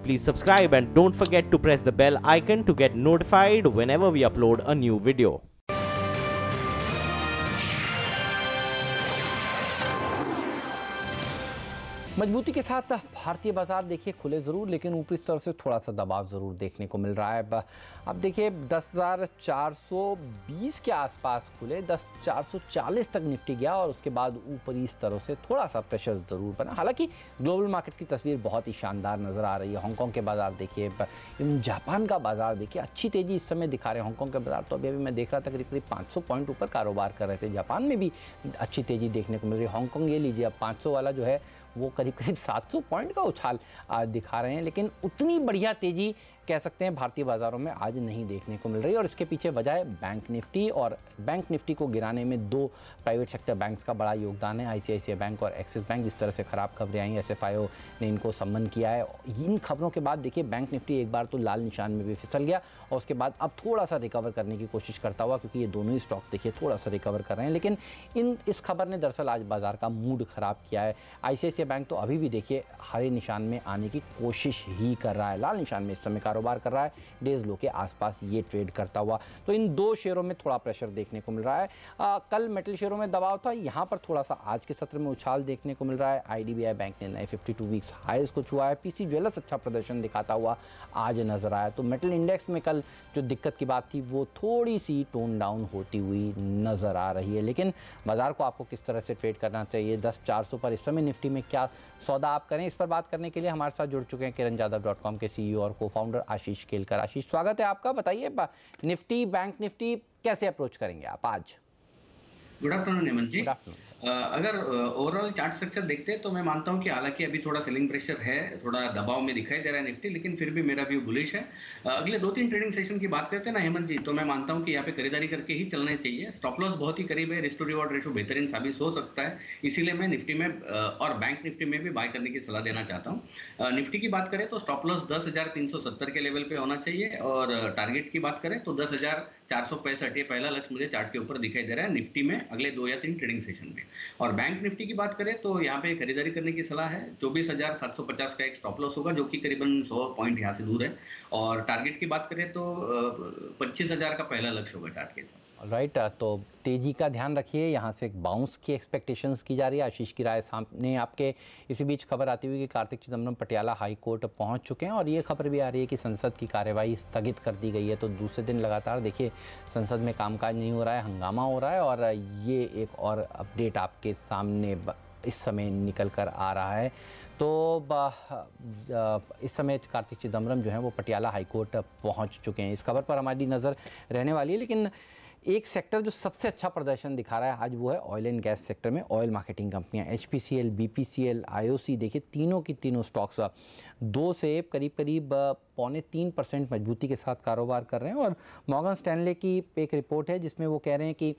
please subscribe and don't forget to press the bell icon to get notified whenever we upload a new video. मजबूती के साथ भारतीय बाजार देखिए खुले ज़रूर, लेकिन ऊपरी स्तर से थोड़ा सा दबाव ज़रूर देखने को मिल रहा है। अब देखिए 10,420 के आसपास खुले, 10,440 तक निफ्टी गया और उसके बाद ऊपरी स्तरों से थोड़ा सा प्रेशर ज़रूर बना। हालांकि ग्लोबल मार्केट्स की तस्वीर बहुत ही शानदार नज़र आ रही है। हांगकांग के बाजार देखिए, जापान का बाजार देखिए, अच्छी तेज़ी इस समय दिखा रहे हैं। हांगकांग के बाजार तो अभी मैं देख रहा था करीब 500 पॉइंट ऊपर कारोबार कर रहे थे। जापान में भी अच्छी तेज़ी देखने को मिल रही है। हांगकांग ये लीजिए, अब 500 वाला जो है वो करीब 700 पॉइंट का उछाल दिखा रहे हैं, लेकिन उतनी बढ़िया तेज़ी कह सकते हैं भारतीय बाज़ारों में आज नहीं देखने को मिल रही। और इसके पीछे वजह है बैंक निफ्टी, और बैंक निफ्टी को गिराने में दो प्राइवेट सेक्टर बैंक्स का बड़ा योगदान है, आईसीआईसीआई बैंक और एक्सिस बैंक। जिस तरह से ख़राब खबरें आई, एसएफआईओ ने इनको सम्मन किया है। इन खबरों के बाद देखिए बैंक निफ्टी एक बार तो लाल निशान में भी फिसल गया और उसके बाद अब थोड़ा सा रिकवर करने की कोशिश करता हुआ, क्योंकि ये दोनों ही स्टॉक्स देखिए थोड़ा सा रिकवर कर रहे हैं, लेकिन इस खबर ने दरअसल आज बाजार का मूड ख़राब किया है। आईसीआईसीआई बैंक तो अभी भी देखिए हरे निशान में आने की कोशिश ही कर रहा है, लाल निशान में इस समय कारोबार कर रहा है, डेज लो के आसपास ये ट्रेड करता हुआ। तो इन दो शेयरों में थोड़ा प्रेशर देखने को मिल रहा है। कल मेटल शेयरों में दबाव था, यहाँ पर थोड़ा सा आज के सत्र में उछाल देखने को मिल रहा है। आईडीबीआई बैंक ने नए 52 वीक्स हाईज को छुआ है। पीसी ज्वेलर्स अच्छा प्रदर्शन दिखाता हुआ आज नजर आया। तो मेटल इंडेक्स में कल जो दिक्कत की बात थी वो थोड़ी सी टोन डाउन होती हुई नजर आ रही है। लेकिन बाजार को आपको किस तरह से ट्रेड करना चाहिए, 10,400 पर इस समय निफ्टी में क्या सौदा आप करें, इस पर बात करने के लिए हमारे साथ जुड़ चुके हैं kiranjadhav.com के सीईओ और को फाउंडर आशीष केलकर। आशीष, स्वागत है आपका। बताइए निफ्टी, बैंक निफ्टी कैसे अप्रोच करेंगे आप आज? गुड आफ्टरनून हेमंत जी। अगर ओवरऑल चार्ट स्ट्रक्चर देखते हैं तो मैं मानता हूं कि हालांकि अभी थोड़ा सेलिंग प्रेशर है, थोड़ा दबाव में दिखाई दे रहा है निफ्टी, लेकिन फिर भी मेरा व्यू बुलिश है। अगले 2-3 ट्रेडिंग सेशन की बात करते हैं ना हेमंत जी, तो मैं मानता हूं कि यहाँ पे खरीदारी करके ही चलना चाहिए। स्टॉप लॉस बहुत ही करीब है, रिस्क टू रिवॉर्ड रेशो बेहतरीन साबित हो सकता है, इसीलिए मैं निफ्टी में और बैंक निफ्टी में भी बाय करने की सलाह देना चाहता हूँ। निफ्टी की बात करें तो स्टॉप लॉस 10,370 के लेवल पे होना चाहिए, और टारगेट की बात करें तो 10,465 ये पहला लक्ष्य मुझे चार्ट के ऊपर दिखाई दे रहा है निफ्टी में अगले 2 या 3 ट्रेडिंग सेशन में। और बैंक निफ्टी की बात करें तो यहाँ पे खरीदारी करने की सलाह है। 24,750 का एक स्टॉप लॉस होगा, जो कि करीबन 100 पॉइंट यहाँ से दूर है। और टारगेट की बात करें तो 25,000 का पहला लक्ष्य होगा चार्ट के साथ। राइट, तो तेज़ी का ध्यान रखिए। यहाँ से एक बाउंस की एक्सपेक्टेशंस की जा रही है। आशीष की राय सामने आपके। इसी बीच खबर आती हुई कि कार्तिक चिदम्बरम पटियाला हाई कोर्ट पहुँच चुके हैं, और ये खबर भी आ रही है कि संसद की कार्यवाही स्थगित कर दी गई है। तो दूसरे दिन लगातार देखिए संसद में कामकाज नहीं हो रहा है, हंगामा हो रहा है, और ये एक और अपडेट आपके सामने इस समय निकल कर आ रहा है। तो इस समय कार्तिक चिदम्बरम जो है वो पटियाला हाईकोर्ट पहुंच चुके हैं। इस खबर पर हमारी नज़र रहने वाली है, लेकिन एक सेक्टर जो सबसे अच्छा प्रदर्शन दिखा रहा है आज वो है ऑयल एंड गैस सेक्टर में। ऑयल मार्केटिंग कंपनियां एचपीसीएल, बीपीसीएल, आईओसी देखिए तीनों की तीनों स्टॉक्स 2 से करीब 2.25% मजबूती के साथ कारोबार कर रहे हैं। और मॉर्गन स्टैनले की एक रिपोर्ट है जिसमें वो कह रहे हैं कि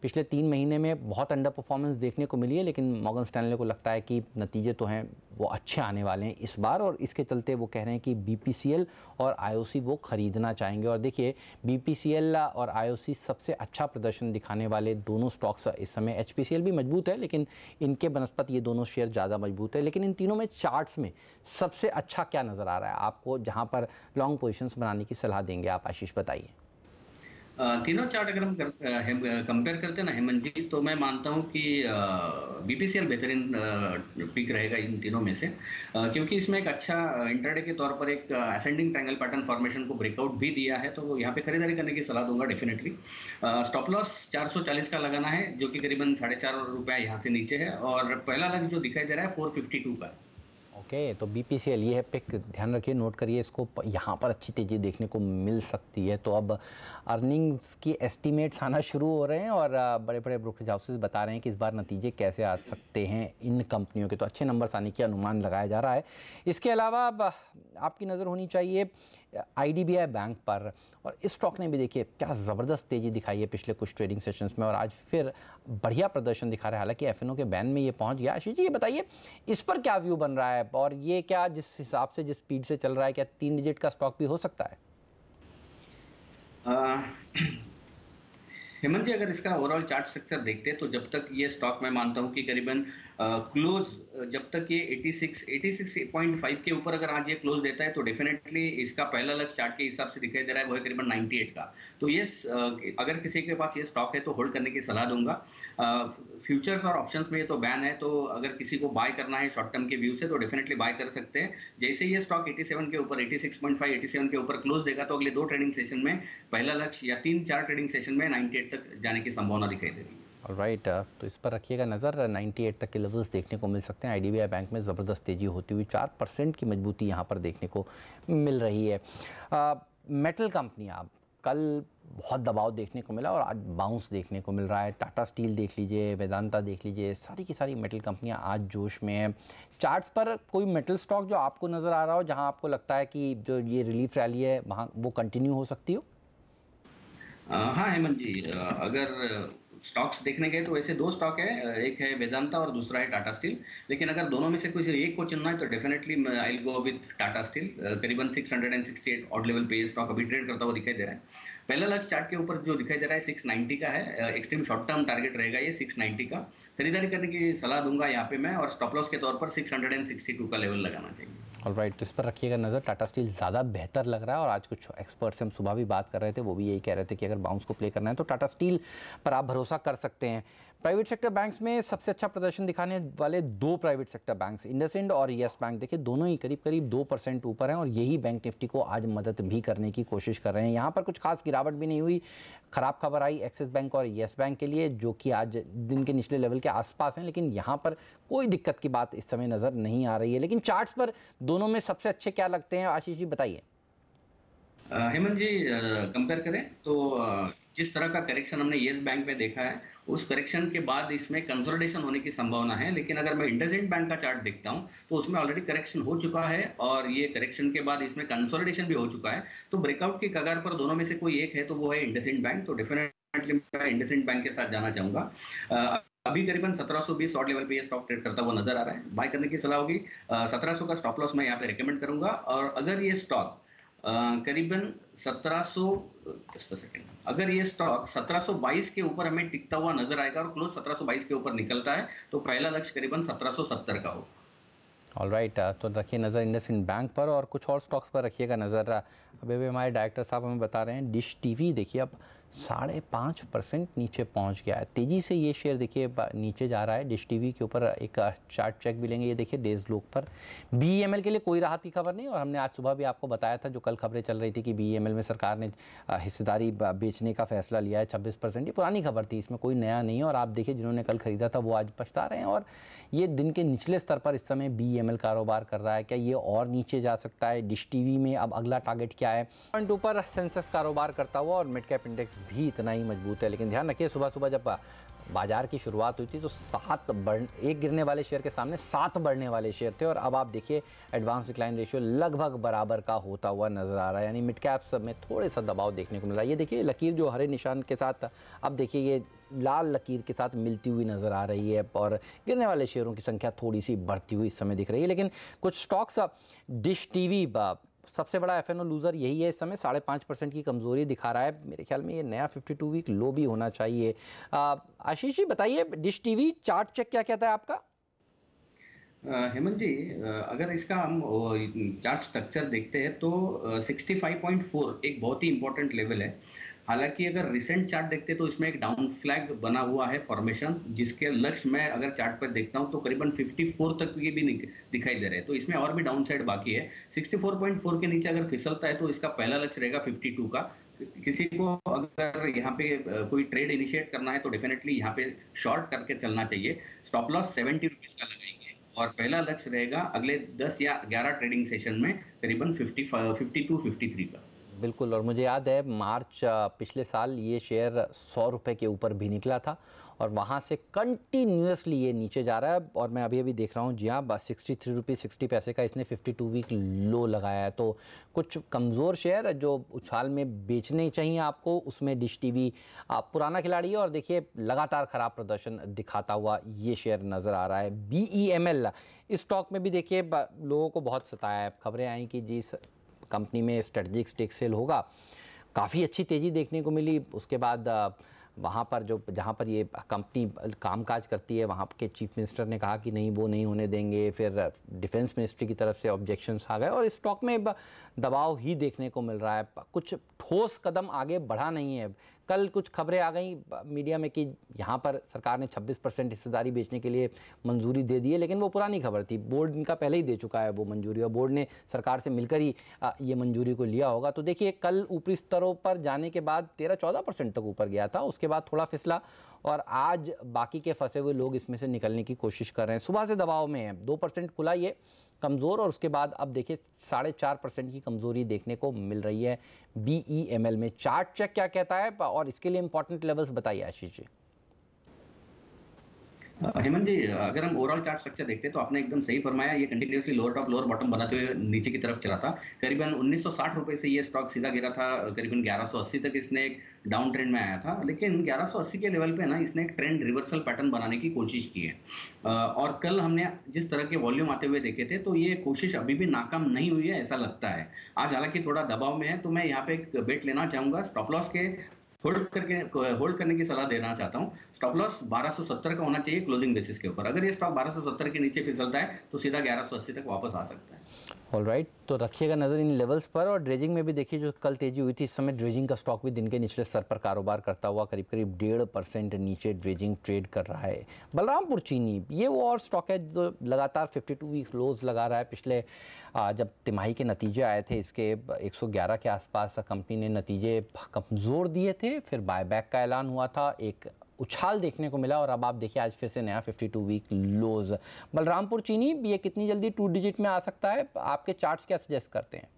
पिछले 3 महीने में बहुत अंडर परफॉर्मेंस देखने को मिली है, लेकिन मॉर्गन स्टैनले को लगता है कि नतीजे तो हैं वो अच्छे आने वाले हैं इस बार, और इसके चलते वो कह रहे हैं कि बीपीसीएल और आईओसी वो खरीदना चाहेंगे। और देखिए बीपीसीएल और आईओसी सबसे अच्छा प्रदर्शन दिखाने वाले दोनों स्टॉक्स इस समय। एचपीसीएल भी मजबूत है, लेकिन इनके बनस्पत ये दोनों शेयर ज़्यादा मजबूत है। लेकिन इन तीनों में चार्ट्स में सबसे अच्छा क्या नज़र आ रहा है आपको, जहाँ पर लॉन्ग पोजिशंस बनाने की सलाह देंगे आप? आशीष बताइए। तीनों चार्ट अगर हम कंपेयर करते हैं ना हेमंत जी, तो मैं मानता हूं कि बीपीसीएल बेहतरीन पिक रहेगा इन तीनों में से, क्योंकि इसमें एक अच्छा इंट्राडे के तौर पर एक असेंडिंग ट्रायंगल पैटर्न फॉर्मेशन को ब्रेकआउट भी दिया है, तो यहाँ पे खरीदारी करने की सलाह दूंगा डेफिनेटली। स्टॉप लॉस 440 का लगाना है, जो कि करीबन 4.5 रुपया यहाँ से नीचे है, और पहला लक्ष्य जो दिखाई दे रहा है 452 का। ओके, तो बीपीसीएल ये है पिक, ध्यान रखिए, नोट करिए इसको। यहाँ पर अच्छी तेज़ी देखने को मिल सकती है। तो अब अर्निंग्स की एस्टीमेट्स आना शुरू हो रहे हैं, और बड़े बड़े ब्रोकरेज हाउसेस बता रहे हैं कि इस बार नतीजे कैसे आ सकते हैं इन कंपनियों के। तो अच्छे नंबर्स आने की अनुमान लगाया जा रहा है। इसके अलावा अब आपकी नज़र होनी चाहिए आईडीबीआई बैंक पर, और इस स्टॉक ने भी देखिए क्या ज़बरदस्त तेज़ी दिखाई है पिछले कुछ ट्रेडिंग सेशंस में, और आज फिर बढ़िया प्रदर्शन दिखा रहा है। हालांकि एफएनओ के बैन में ये पहुंच गया। आशीष जी ये बताइए इस पर क्या व्यू बन रहा है, और ये क्या जिस हिसाब से जिस स्पीड से चल रहा है, क्या 3 डिजिट का स्टॉक भी हो सकता है? हेमंत जी, अगर इसका ओवरऑल चार्ट स्ट्रक्चर देखते हैं तो जब तक ये स्टॉक मैं मानता हूं कि करीबन क्लोज जब तक ये 86.5 के ऊपर अगर आज ये क्लोज देता है तो डेफिनेटली इसका पहला लक्ष्य चार्ट के हिसाब से दिखाई दे रहा है वो है करीबन 98 का। तो ये अगर किसी के पास ये स्टॉक है तो होल्ड करने की सलाह दूंगा। फ्यूचर्स और ऑप्शंस में ये तो बैन है, तो अगर किसी को बाय करना है शॉर्ट टर्म के व्यू से तो डेफिनेटली बाय कर सकते हैं। जैसे ये स्टॉक 87 के ऊपर 86.5 87 के ऊपर क्लोज देगा तो अगले 2 ट्रेडिंग सेशन में पहला लक्ष्य या 3-4 ट्रेडिंग सेशन में 98 तक जाने की संभावना दिखाई दे रही है। राइट, तो इस पर रखिएगा नज़र। 98 तक के लेवल्स देखने को मिल सकते हैं। आईडीबीआई बैंक में ज़बरदस्त तेज़ी होती हुई 4% की मजबूती यहाँ पर देखने को मिल रही है। मेटल कंपनियाँ कल बहुत दबाव देखने को मिला और आज बाउंस देखने को मिल रहा है। टाटा स्टील देख लीजिए, वेदांता देख लीजिए, सारी की सारी मेटल कंपनियां आज जोश में हैं। चार्ट्स पर कोई मेटल स्टॉक जो आपको नज़र आ रहा हो जहां आपको लगता है कि जो ये रिलीफ रैली है वहां वो कंटिन्यू हो सकती हो? हाँ हेमंत जी, अगर स्टॉक्स देखने गए तो ऐसे 2 स्टॉक है, एक है वेदांता और दूसरा है टाटा स्टील। लेकिन अगर दोनों में से कोई एक को चुनना है तो definitely I will go with Tata steel. करीबन 668 ऑड लेवल पे ये स्टॉक अभी ट्रेड करता हुआ दिखाई दे रहा है। पहला लक्ष्य चार्ट के ऊपर जो दिखाई दे रहा है 690 का है। एक्सट्रीम शॉर्ट टर्म टारगेट रहेगा ये 690 का। खरीदारी करने की सलाह दूंगा यहाँ पे मैं, और स्टॉप लॉस के तौर पर 662 का लेवल लगाना चाहिए। ऑलराइट, तो इस पर रखिएगा नज़र। टाटा स्टील ज़्यादा बेहतर लग रहा है और आज कुछ एक्सपर्ट्स हम सुबह भी बात कर रहे थे, वो भी यही कह रहे थे कि अगर बाउंस को प्ले करना है तो टाटा स्टील पर आप भरोसा कर सकते हैं। प्राइवेट सेक्टर बैंक्स में सबसे अच्छा प्रदर्शन दिखाने वाले 2 प्राइवेट सेक्टर बैंक्स इंडसइंड और यस बैंक, देखिए दोनों ही करीब करीब 2% ऊपर हैं और यही बैंक निफ्टी को आज मदद भी करने की कोशिश कर रहे हैं। यहाँ पर कुछ खास गिरावट भी नहीं हुई। खराब खबर आई एक्सिस बैंक और यस बैंक के लिए, जो कि आज दिन के निचले लेवल के आसपास हैं, लेकिन यहाँ पर कोई दिक्कत की बात इस समय नज़र नहीं आ रही है। लेकिन चार्ट्स पर दोनों में सबसे अच्छे क्या लगते हैं, आशीष जी बताइए। हेमंत जी, कंपेयर करें तो जिस तरह का करेक्शन हमने येस बैंक में देखा है उस करेक्शन के बाद इसमें कंसोलिडेशन होने की संभावना है। लेकिन अगर मैं इंडसइंड बैंक का चार्ट देखता हूं तो उसमें ऑलरेडी करेक्शन हो चुका है और ये करेक्शन के बाद इसमें कंसोलिडेशन भी हो चुका है। तो ब्रेकआउट की कगार पर दोनों में से कोई एक है तो वो है इंडसइंड बैंक। तो डेफिनेटली मैं इंडसइंड बैंक के साथ जाना चाहूंगा। अभी करीबन 1720 ऑड लेवल पे ये स्टॉक ट्रेड करता हुआ नजर आ रहा है। बाय करने की सलाह होगी। 1700 का स्टॉप लॉस मैं यहाँ पे रिकमेंड करूंगा। और अगर ये स्टॉक करीबन 1700 अगर ये स्टॉक 1722 के ऊपर हमें टिकता हुआ नजर आएगा और क्लोज 1722 के ऊपर निकलता है तो पहला लक्ष्य करीबन 1770 का हो। ऑलराइट, तो रखिए नज़र इंडसइंड बैंक पर और कुछ और स्टॉक्स पर रखिएगा नज़र। अभी भी हमारे डायरेक्टर साहब हमें बता रहे हैं डिश टीवी देखिए अब 5.5% नीचे पहुंच गया है। तेज़ी से ये शेयर देखिए नीचे जा रहा है। डिश टीवी के ऊपर एक चार्ट चेक भी लेंगे, ये देखिए डेज लोग पर बीईएमएल के लिए कोई राहत की खबर नहीं। और हमने आज सुबह भी आपको बताया था, जो कल खबरें चल रही थी कि बीईएमएल में सरकार ने हिस्सेदारी बेचने का फैसला लिया है 26%। ये पुरानी खबर थी, इसमें कोई नया नहीं है। और आप देखिए जिन्होंने कल खरीदा था वो आज पछता रहे हैं। और ये दिन के निचले स्तर पर इस समय बीईएमएल कारोबार कर रहा है। क्या ये और नीचे जा सकता है? डिश टीवी में अब अगला टारगेट क्या है? पॉइंट ऊपर सेंसेक्स कारोबार करता हुआ और मिड कैप इंडेक्स भी इतना ही मजबूत है। लेकिन ध्यान रखिए सुबह सुबह जब बाजार की शुरुआत हुई थी तो 1 गिरने वाले शेयर के सामने 7 बढ़ने वाले शेयर थे। और अब आप देखिए एडवांस डिक्लाइन रेशियो लगभग बराबर का होता हुआ नजर आ रहा है। यानी मिड कैप्स में थोड़े सा दबाव देखने को मिल रहा है। ये देखिए लकीर जो हरे निशान के साथ, अब देखिए ये लाल लकीर के साथ मिलती हुई नजर आ रही है और गिरने वाले शेयरों की संख्या थोड़ी सी बढ़ती हुई इस समय दिख रही है। लेकिन कुछ स्टॉक्स, डिश टीवी सबसे बड़ा एफएनओ लूजर यही है इस समय, 5.5% की कमजोरी दिखा रहा है। मेरे ख्याल में ये नया 52 वीक लो भी होना चाहिए। आशीष जी बताइए, डिश टीवी चार्ट चेक क्या कहता है आपका? हेमंत जी, अगर इसका हम चार्ट स्ट्रक्चर देखते हैं तो 65.4 एक बहुत ही इंपॉर्टेंट लेवल है। हालांकि अगर रिसेंट चार्ट देखते हैं तो इसमें एक डाउन फ्लैग बना हुआ है फॉर्मेशन, जिसके लक्ष्य मैं अगर चार्ट पर देखता हूं तो करीबन 54 तक ये भी दिखाई दे रहे हैं। तो इसमें और भी डाउन साइड बाकी है। 64.4 के नीचे अगर फिसलता है तो इसका पहला लक्ष्य रहेगा 52 का। किसी को अगर यहाँ पे कोई ट्रेड इनिशिएट करना है तो डेफिनेटली यहाँ पे शॉर्ट करके चलना चाहिए। स्टॉप लॉस 70 रुपीज का लगाएंगे और पहला लक्ष्य रहेगा अगले 10 या 11 ट्रेडिंग सेशन में करीबन 52-53 का। बिल्कुल, और मुझे याद है मार्च पिछले साल ये शेयर 100 रुपये के ऊपर भी निकला था और वहाँ से कंटिन्यूसली ये नीचे जा रहा है। और मैं अभी देख रहा हूँ, जी हाँ, 63 रुपये 60 पैसे का इसने 52 वीक लो लगाया है। तो कुछ कमज़ोर शेयर जो उछाल में बेचने चाहिए आपको, उसमें डिश टीवी पुराना खिलाड़ी है और देखिए लगातार ख़राब प्रदर्शन दिखाता हुआ ये शेयर नज़र आ रहा है। बीईएमएल इस स्टॉक में भी देखिए लोगों को बहुत सताया है। खबरें आई कि जी कंपनी में स्ट्रेटजिक स्टेक सेल होगा, काफ़ी अच्छी तेज़ी देखने को मिली। उसके बाद वहाँ पर जहाँ पर ये कंपनी कामकाज करती है वहाँ के चीफ मिनिस्टर ने कहा कि नहीं वो नहीं होने देंगे, फिर डिफेंस मिनिस्ट्री की तरफ से ऑब्जेक्शंस आ गए और इस स्टॉक में दबाव ही देखने को मिल रहा है। कुछ ठोस कदम आगे बढ़ा नहीं है। कल कुछ खबरें आ गई मीडिया में कि यहाँ पर सरकार ने 26% हिस्सेदारी बेचने के लिए मंजूरी दे दी है, लेकिन वो पुरानी खबर थी। बोर्ड इनका पहले ही दे चुका है वो मंजूरी और बोर्ड ने सरकार से मिलकर ही ये मंजूरी को लिया होगा। तो देखिए कल ऊपरी स्तरों पर जाने के बाद 13-14% तक ऊपर गया था, उसके बाद थोड़ा फिसला और आज बाकी के फंसे हुए लोग इसमें से निकलने की कोशिश कर रहे हैं। सुबह से दबाव में है, 2% खुला ये कमज़ोर और उसके बाद अब देखिए 4.5% की कमज़ोरी देखने को मिल रही है BEML में। चार्ट चेक क्या कहता है और इसके लिए इंपॉर्टेंट लेवल्स बताइए आशीष जी। हेमंत जी, अगर हम ओवरऑल चार्ट स्ट्रक्चर देखते हैं तो आपने एकदम सही फरमाया, ये continuously lower top lower bottom बनाते हुए नीचे की तरफ चला था। करीबन 1960 रुपए से ये स्टॉक सीधा गिरा था, करीबन 1180 तक इसने एक डाउन ट्रेंड में आया था, लेकिन 1180 के लेवल पे ना इसने एक ट्रेंड रिवर्सल पैटर्न बनाने की कोशिश की है। और कल हमने जिस तरह के वॉल्यूम आते हुए देखे थे तो ये कोशिश अभी भी नाकाम नहीं हुई है ऐसा लगता है। आज हालांकि थोड़ा दबाव में है, तो मैं यहाँ पे एक बेट लेना चाहूंगा। स्टॉप लॉस के होल्ड करने की सलाह देना चाहता हूं। स्टॉप लॉस 1270 का होना चाहिए क्लोजिंग बेसिस के ऊपर। अगर ये स्टॉक 1270 के नीचे फिसलता है तो सीधा 1180 तक वापस आ सकता है। ऑलराइट, तो रखिएगा नज़र इन लेवल्स पर। और ड्रेजिंग में भी देखिए जो कल तेजी हुई थी, इस समय ड्रेजिंग का स्टॉक भी दिन के निचले स्तर पर कारोबार करता हुआ करीब 1.5% नीचे ड्रेजिंग ट्रेड कर रहा है। बलरामपुर चीनी ये वो और स्टॉक है जो लगातार 52 वीक्स लोज लगा रहा है। पिछले जब तिमाही के नतीजे आए थे इसके 111 के आसपास कंपनी ने नतीजे कमज़ोर दिए थे, फिर बायबैक का ऐलान हुआ था, एक उछाल देखने को मिला और अब आप देखिए आज फिर से नया 52 वीक लोज। बलरामपुर चीनी ये कितनी जल्दी 2 डिजिट में आ सकता है? आपके चार्ट्स क्या सजेस्ट करते हैं?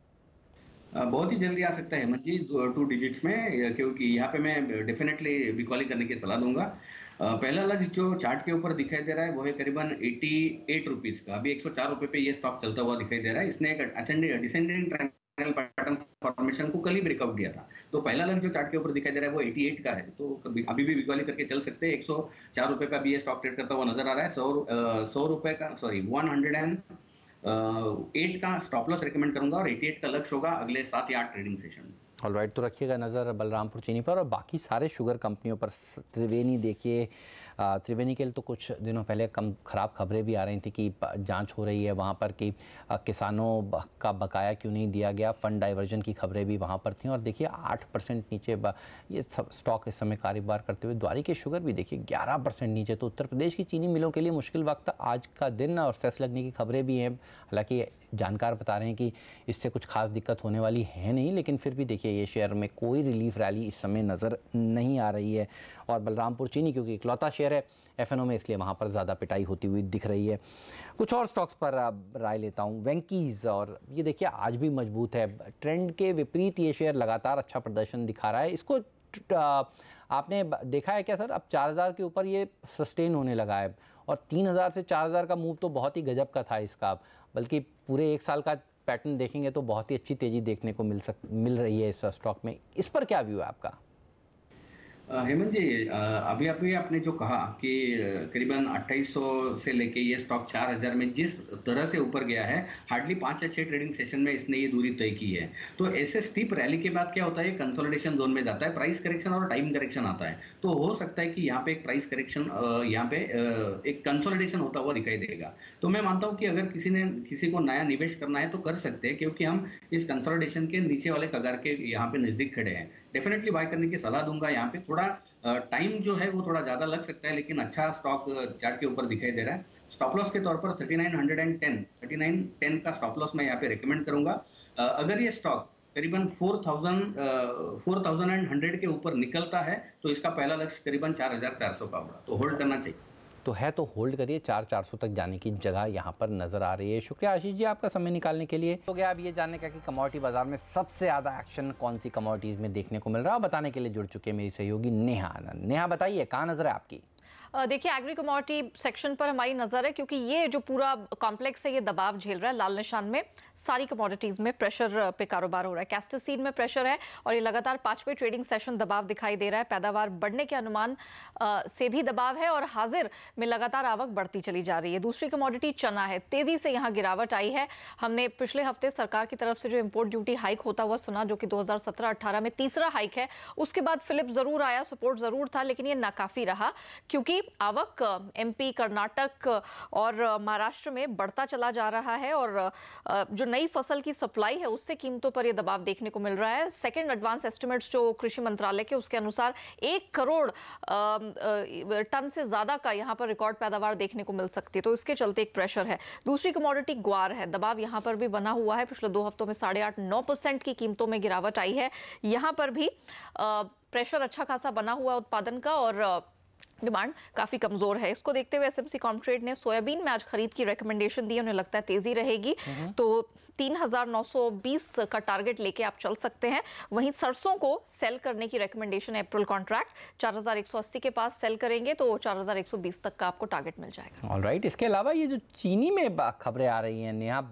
बहुत ही जल्दी आ सकता है हेमंत जी 2 डिजिट्स में, क्योंकि यहाँ पे मैं डेफिनेटली बिकॉली करने की सलाह दूंगा। पहला लक्ष्य जो चार्ट के ऊपर दिखाई दे रहा है वो है करीबन 88 रुपीज का। अभी 104 रुपए पे ये स्टॉक चलता हुआ दिखाई दे रहा है। इसने एक डिसेंडिंग ट्रायंगल पैटर्न फॉर्मेशन को कल ही ब्रेकआउट दिया था। तो पहला लक्ष्य जो चार्ट के ऊपर दिखाई दे रहा है वो 88 का है, तो अभी भी बिकॉली करके चल सकते हैं। 104 रुपए का भी ये स्टॉक ट्रेड करता हुआ नजर आ रहा है। 100 रुपए का 108 का स्टॉप लॉस रेकमेंड करूंगा और 88 का लक्ष्य होगा अगले 7 या 8 ट्रेडिंग सेशन। ऑलराइट, तो रखिएगा नज़र बलरामपुर चीनी पर और बाकी सारे शुगर कंपनियों पर। त्रिवेणी देखिए, त्रिवेणी के लिए तो कुछ दिनों पहले ख़राब खबरें भी आ रही थी कि जांच हो रही है वहाँ पर कि किसानों का बकाया क्यों नहीं दिया गया, फंड डाइवर्जन की खबरें भी वहाँ पर थीं। और देखिए 8% नीचे ये स्टॉक इस समय कारोबार करते हुए। द्वारिका शुगर भी देखिए 11% नीचे। तो उत्तर प्रदेश की चीनी मिलों के लिए मुश्किल वक्त आज का दिन और सेस लगने की खबरें भी हैं। हालांकि जानकार बता रहे हैं कि इससे कुछ खास दिक्कत होने वाली है नहीं, लेकिन फिर भी देखिए ये शेयर में कोई रिलीफ रैली इस समय नज़र नहीं आ रही है। और बलरामपुर चीनी क्योंकि इकलौता शेयर है FNO में, इसलिए वहाँ पर ज़्यादा पिटाई होती हुई दिख रही है। कुछ और स्टॉक्स पर राय लेता हूँ। वेंकीज़, और ये देखिए आज भी मजबूत है। ट्रेंड के विपरीत ये शेयर लगातार अच्छा प्रदर्शन दिखा रहा है। इसको आपने देखा है क्या सर? अब 4000 के ऊपर ये सस्टेन होने लगा है और 3000 से 4000 का मूव तो बहुत ही गजब का था इसका। बल्कि पूरे 1 साल का पैटर्न देखेंगे तो बहुत ही अच्छी तेज़ी देखने को मिल रही है इस स्टॉक में। इस पर क्या व्यू है आपका? हेमंत जी, अभी आपने जो कहा कि करीबन 2800 से लेके ये स्टॉक 4000 में जिस तरह से ऊपर गया है, हार्डली 5 या 6 ट्रेडिंग सेशन में इसने ये दूरी तय की है। तो ऐसे स्टीप रैली के बाद क्या होता है, कंसोलिडेशन जोन में जाता है, प्राइस करेक्शन और टाइम करेक्शन आता है। तो हो सकता है कि यहाँ पे एक प्राइस करेक्शन, यहाँ पे एक कंसोलिडेशन होता हुआ दिखाई देगा। तो मैं मानता हूँ कि अगर किसी को नया निवेश करना है तो कर सकते हैं, क्योंकि हम इस कंसोलिडेशन के नीचे वाले कगार के यहाँ पे नजदीक खड़े हैं। डेफिनेटली बाय करने की सलाह दूंगा। यहाँ पे थोड़ा टाइम जो है वो थोड़ा ज्यादा लग सकता है, लेकिन अच्छा स्टॉक चार्ट के ऊपर दिखाई दे रहा है। स्टॉप लॉस के तौर पर 3910 का स्टॉप लॉस मैं यहाँ पे रिकमेंड करूंगा। अगर ये स्टॉक करीबन 4100 के ऊपर निकलता है तो इसका पहला लक्ष्य करीबन 4400 का होगा, तो होल्ड करना चाहिए। तो है तो होल्ड करिए, 4400 तक जाने की जगह यहाँ पर नजर आ रही है। शुक्रिया आशीष जी आपका समय निकालने के लिए। तो गया अब ये जानने का कि कमोडिटी बाजार में सबसे ज़्यादा एक्शन कौन सी कमोडिटीज़ में देखने को मिल रहा है, बताने के लिए जुड़ चुके हैं मेरी सहयोगी नेहा आनंद। नेहा बताइए कहाँ नजर है आपकी? देखिए, एग्री कमोडिटी सेक्शन पर हमारी नजर है, क्योंकि ये जो पूरा कॉम्प्लेक्स है ये दबाव झेल रहा है। लाल निशान में सारी कमोडिटीज में प्रेशर पे कारोबार हो रहा है। कैस्टर सीड में प्रेशर है और ये लगातार 5वें ट्रेडिंग सेशन दबाव दिखाई दे रहा है। पैदावार बढ़ने के अनुमान से भी दबाव है और हाजिर में लगातार आवक बढ़ती चली जा रही है। दूसरी कमोडिटी चना है, तेजी से यहाँ गिरावट आई है। हमने पिछले हफ्ते सरकार की तरफ से जो इंपोर्ट ड्यूटी हाइक होता हुआ सुना, जो कि 2017-18 में तीसरा हाइक है। उसके बाद फिलिप जरूर आया, सपोर्ट जरूर था, लेकिन ये नाकाफी रहा, क्योंकि आवक एमपी, कर्नाटक और महाराष्ट्र में बढ़ता चला जा रहा है और जो नई फसल की सप्लाई है उससे कीमतों पर यह दबाव देखने को मिल रहा है। सेकंड एडवांस एस्टिमेट्स जो कृषि मंत्रालय के, उसके अनुसार 1 करोड़ टन से ज्यादा का यहां पर रिकॉर्ड पैदावार देखने को मिल सकती है, तो इसके चलते एक प्रेशर है। दूसरी कमोडिटी ग्वार है, दबाव यहां पर भी बना हुआ है। पिछले 2 हफ्तों में 8.5-9% की कीमतों में गिरावट आई है। यहां पर भी प्रेशर अच्छा खासा बना हुआ है उत्पादन का और डिमांड काफी कमजोर है। इसको देखते हुए एसएमसी कॉमट्रेड ने सोयाबीन में आज खरीद की रेकमेंडेशन दी। उन्हें लगता है तेजी रहेगी, तो 3,920 का टारगेट लेके आप चल सकते हैं। वहीं सरसों को सेल करने की रेकमेंडेशन है। अप्रैल कॉन्ट्रैक्ट 4,180 के पास सेल करेंगे तो 4,120 तक का आपको टारगेट मिल जाएगा। ऑलराइट, इसके अलावा ये जो चीनी में खबरें आ रही हैं नेहा,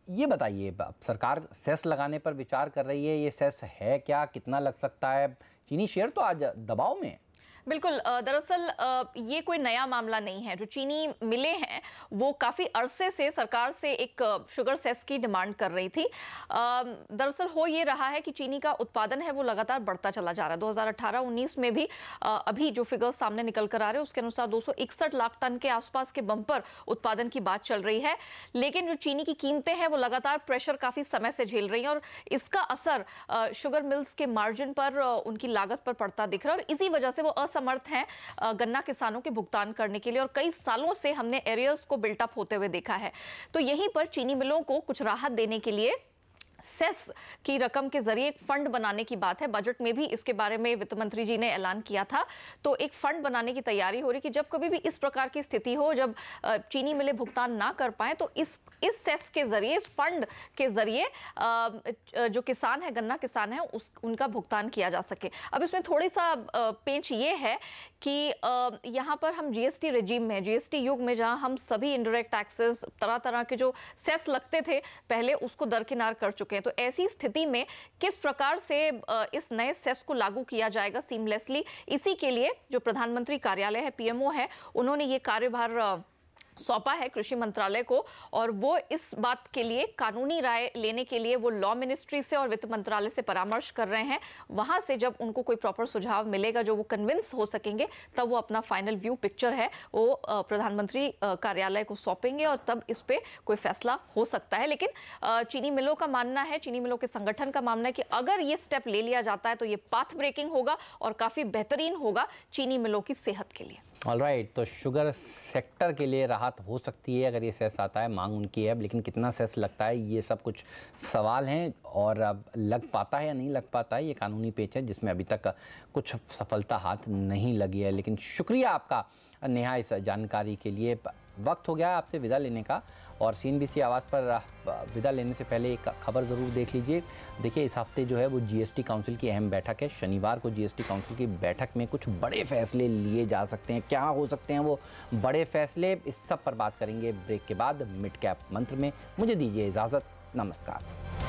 ये बताइए, सरकार सेस लगाने पर विचार कर रही है, ये सेस है क्या, कितना लग सकता है? चीनी शेयर तो आज दबाव में है। बिल्कुल, दरअसल ये कोई नया मामला नहीं है। जो चीनी मिले हैं वो काफ़ी अरसे से सरकार से एक शुगर सेस की डिमांड कर रही थी। दरअसल हो ये रहा है कि चीनी का उत्पादन है वो लगातार बढ़ता चला जा रहा है। 2018-19 में भी अभी जो फिगर्स सामने निकल कर आ रहे हैं उसके अनुसार 261 लाख टन के आसपास के बम्पर उत्पादन की बात चल रही है। लेकिन जो चीनी की कीमतें हैं वो लगातार प्रेशर काफ़ी समय से झेल रही हैं और इसका असर शुगर मिल्स के मार्जिन पर, उनकी लागत पर पड़ता दिख रहा है और इसी वजह से वो समर्थ हैं गन्ना किसानों के भुगतान करने के लिए और कई सालों से हमने एरियर्स को बिल्टअप होते हुए देखा है। तो यहीं पर चीनी मिलों को कुछ राहत देने के लिए सेस की रकम के जरिए एक फंड बनाने की बात है। बजट में भी इसके बारे में वित्त मंत्री जी ने ऐलान किया था। तो एक फंड बनाने की तैयारी हो रही कि जब कभी भी इस प्रकार की स्थिति हो, जब चीनी मिलें भुगतान ना कर पाए, तो इस सेस के जरिए, इस फंड के जरिए जो किसान है, गन्ना किसान है, उनका भुगतान किया जा सके। अब इसमें थोड़ी सा पेंच ये है कि यहाँ पर हम जीएसटी रेजिम में, जीएसटी युग में, जहाँ हम सभी इनडायरेक्ट टैक्सेस, तरह तरह के जो सेस लगते थे पहले, उसको दरकिनार कर चुके हैं। तो ऐसी स्थिति में किस प्रकार से इस नए सेस को लागू किया जाएगा सीमलेसली, इसी के लिए जो प्रधानमंत्री कार्यालय है, पीएमओ है, उन्होंने ये कार्यभार सौंपा है कृषि मंत्रालय को और वो इस बात के लिए कानूनी राय लेने के लिए वो लॉ मिनिस्ट्री से और वित्त मंत्रालय से परामर्श कर रहे हैं। वहां से जब उनको कोई प्रॉपर सुझाव मिलेगा, जो वो कन्विंस हो सकेंगे, तब वो अपना फाइनल व्यू पिक्चर है वो प्रधानमंत्री कार्यालय को सौंपेंगे और तब इस पे कोई फैसला हो सकता है। लेकिन चीनी मिलों का मानना है, चीनी मिलों के संगठन का मानना है कि अगर ये स्टेप ले लिया जाता है तो ये पाथ ब्रेकिंग होगा और काफी बेहतरीन होगा चीनी मिलों की सेहत के लिए। ऑलराइट, तो शुगर सेक्टर के लिए राहत हो सकती है अगर ये सेस आता है, मांग उनकी है, लेकिन कितना सेस लगता है ये सब कुछ सवाल हैं और अब लग पाता है या नहीं लग पाता है ये कानूनी पेच है जिसमें अभी तक कुछ सफलता हाथ नहीं लगी है। लेकिन शुक्रिया आपका नेहा इस जानकारी के लिए। वक्त हो गया आपसे विदा लेने का और CNBC आवाज़ पर विदा लेने से पहले एक खबर ज़रूर देख लीजिए। देखिए, इस हफ्ते जो है वो GST काउंसिल की अहम बैठक है। शनिवार को GST काउंसिल की बैठक में कुछ बड़े फैसले लिए जा सकते हैं। क्या हो सकते हैं वो बड़े फैसले, इस सब पर बात करेंगे ब्रेक के बाद मिड कैप मंत्र में। मुझे दीजिए इजाज़त, नमस्कार।